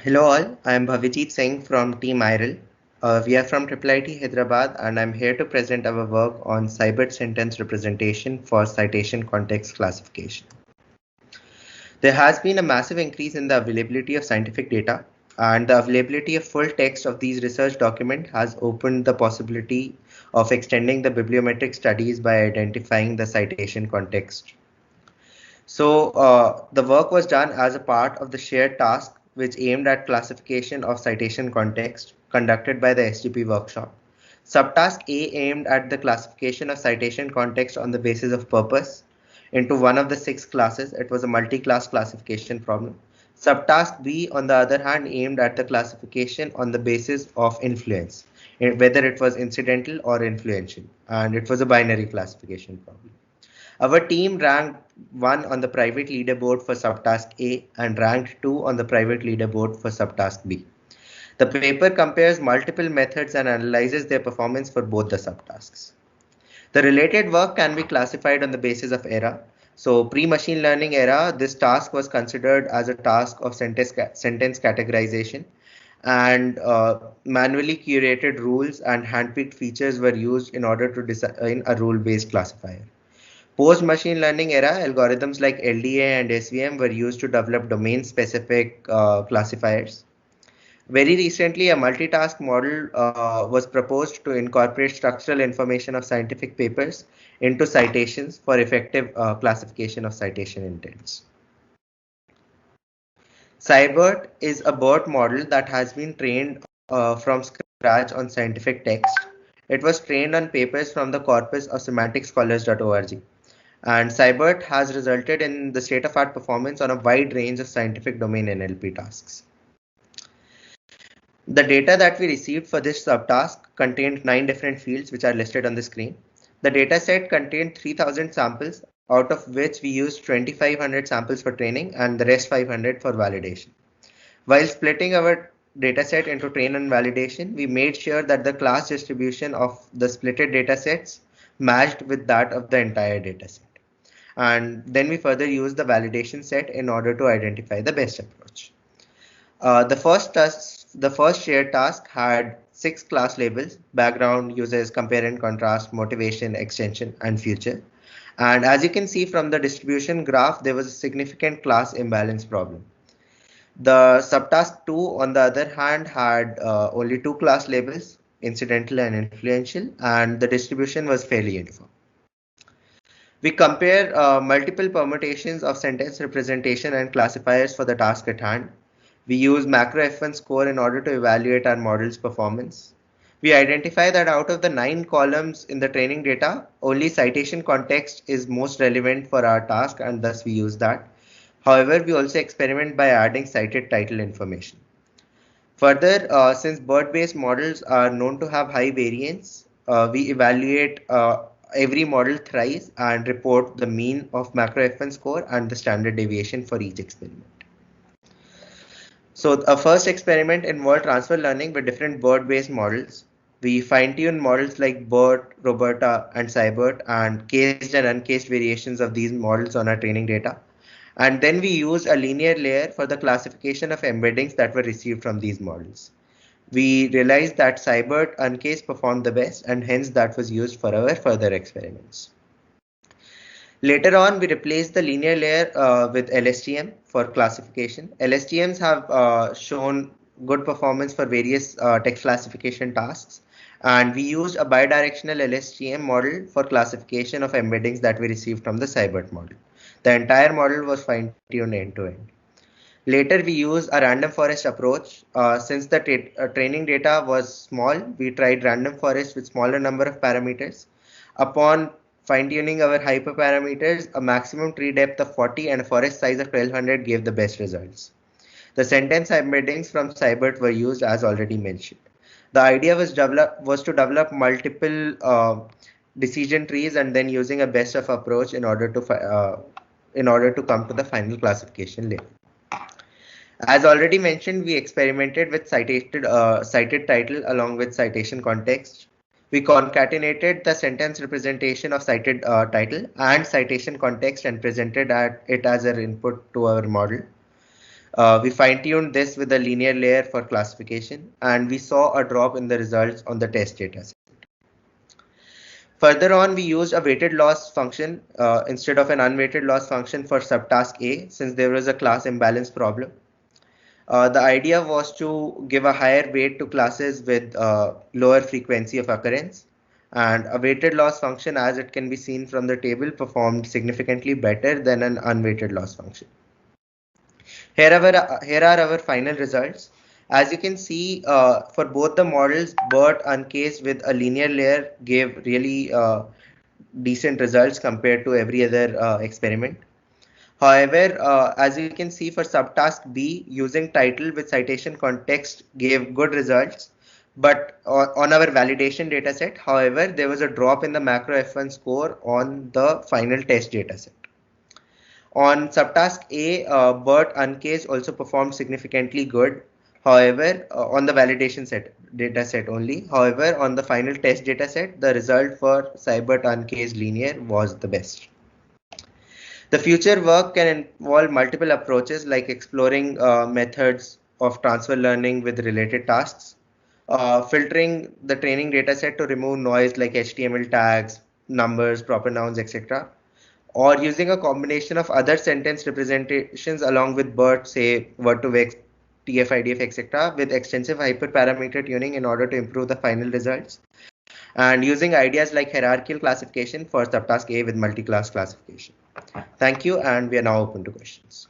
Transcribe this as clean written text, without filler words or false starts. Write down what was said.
Hello all, I am Bhavijit Singh from Team IRL. We are from IIIT Hyderabad and I'm here to present our work on cyber sentence representation for citation context classification. There has been a massive increase in the availability of scientific data, and the availability of full text of these research documents has opened the possibility of extending the bibliometric studies by identifying the citation context. So the work was done as a part of the shared task which aimed at classification of citation context conducted by the SGP workshop. Subtask A aimed at the classification of citation context on the basis of purpose into one of the six classes. It was a multi-class classification problem. Subtask B, on the other hand, aimed at the classification on the basis of influence, whether it was incidental or influential, and it was a binary classification problem. Our team ranked 1 on the private leaderboard for subtask A and ranked 2 on the private leaderboard for subtask B. The paper compares multiple methods and analyzes their performance for both the subtasks. The related work can be classified on the basis of era. So pre-machine learning era, this task was considered as a task of sentence categorization, and manually curated rules and handpicked features were used in order to design a rule-based classifier. Post-machine learning era, algorithms like LDA and SVM were used to develop domain-specific classifiers. Very recently, a multitask model was proposed to incorporate structural information of scientific papers into citations for effective classification of citation intents. Cybert is a BERT model that has been trained from scratch on scientific text. It was trained on papers from the corpus of semanticscholars.org. And Cybert has resulted in the state-of-art performance on a wide range of scientific domain NLP tasks. The data that we received for this subtask contained 9 different fields which are listed on the screen. The dataset contained 3,000 samples, out of which we used 2,500 samples for training and the rest 500 for validation. While splitting our dataset into train and validation, we made sure that the class distribution of the splitted datasets matched with that of the entire dataset. And then we further use the validation set in order to identify the best approach. The first shared task had 6 class labels: background, users, compare and contrast, motivation, extension, and future. And as you can see from the distribution graph, there was a significant class imbalance problem. The subtask 2, on the other hand, had only 2 class labels, incidental and influential, and the distribution was fairly uniform. We compare multiple permutations of sentence representation and classifiers for the task at hand. We use macro F1 score in order to evaluate our model's performance. We identify that out of the 9 columns in the training data, only citation context is most relevant for our task, and thus we use that. However, we also experiment by adding cited title information. Further, since BERT-based models are known to have high variance, we evaluate every model thrice and report the mean of macro F1 score and the standard deviation for each experiment. So our first experiment involved transfer learning with different BERT-based models. We fine-tuned models like BERT, Roberta, and Cybert, and cased and uncased variations of these models on our training data. And then we used a linear layer for the classification of embeddings that were received from these models. We realized that Cybert uncased performed the best, and hence that was used for our further experiments. Later on, we replaced the linear layer with LSTM for classification. LSTMs have shown good performance for various text classification tasks, and we used a bidirectional LSTM model for classification of embeddings that we received from the Cybert model. The entire model was fine-tuned end-to-end. Later, we used a random forest approach. Since the training data was small, we tried random forest with smaller number of parameters. Upon fine-tuning our hyperparameters, a maximum tree depth of 40 and a forest size of 1200 gave the best results. The sentence embeddings from Cybert were used as already mentioned. The idea was to develop multiple decision trees and then using a best of approach in order to come to the final classification layer. As already mentioned, we experimented with cited title along with citation context. We concatenated the sentence representation of cited title and citation context and presented it as an input to our model. We fine-tuned this with a linear layer for classification, and we saw a drop in the results on the test dataset. Further on, we used a weighted loss function instead of an unweighted loss function for subtask A, since there was a class imbalance problem. The idea was to give a higher weight to classes with lower frequency of occurrence, and a weighted loss function, as it can be seen from the table, performed significantly better than an unweighted loss function. Here are our final results. As you can see, for both the models, BERT uncased with a linear layer gave really decent results compared to every other experiment. However, as you can see for subtask B, using title with citation context gave good results, but on our validation dataset, however, there was a drop in the macro F1 score on the final test dataset. On subtask A, BERT uncased also performed significantly good. However, on the validation dataset only. However, on the final test dataset, the result for Cybert uncased linear was the best. The future work can involve multiple approaches like exploring methods of transfer learning with related tasks, filtering the training dataset to remove noise like HTML tags, numbers, proper nouns, etc., or using a combination of other sentence representations along with BERT, say word2vec, TF-IDF, etc., with extensive hyperparameter tuning in order to improve the final results, and using ideas like hierarchical classification for subtask A with multi-class classification. Thank you, and we are now open to questions.